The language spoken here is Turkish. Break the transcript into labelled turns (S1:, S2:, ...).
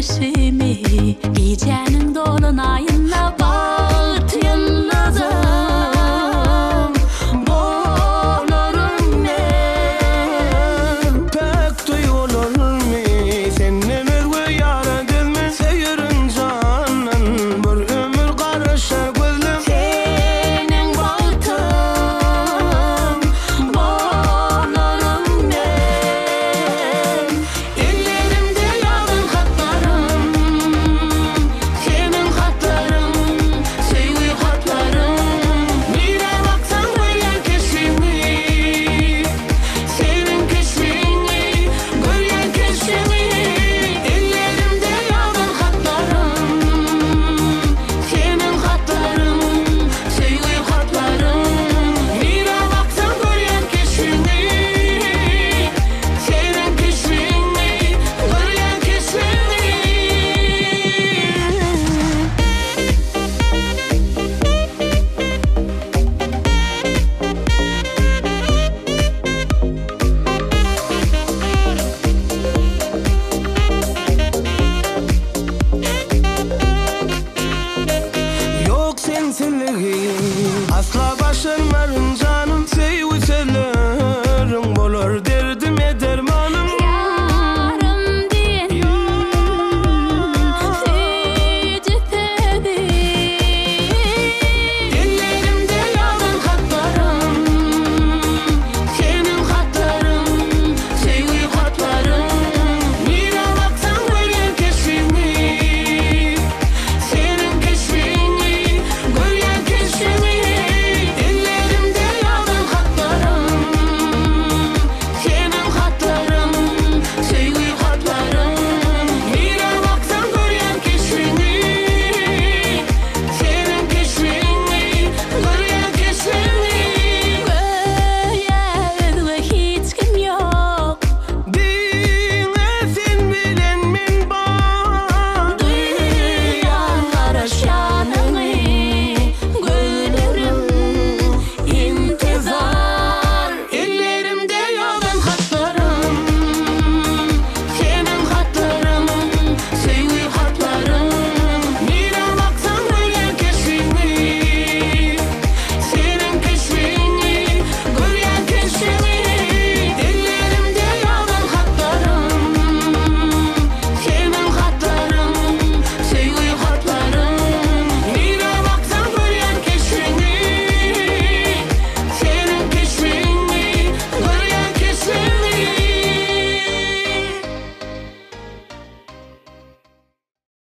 S1: keşfimi, gecenin dolunayında baht yıldızım bolurum ben.
S2: Pek duyulur mu seninle bir yar edilme, seyirin canın bir ömür karışır gözlüm.
S1: Senin bahtın bolurum ben. Ellerimde yazın hatlarım, senin hatların, sevgi hatların. Mire baksan göryen keşfimi, senin keşfini, göryen keşfimi. Ellerimde yazın hatlarım, senin hatların, sevgi hatların. Mire baksan göryen keşfimi, senin keşfini, göryen keşfini.
S2: Yok sensinliğin asla başarmarım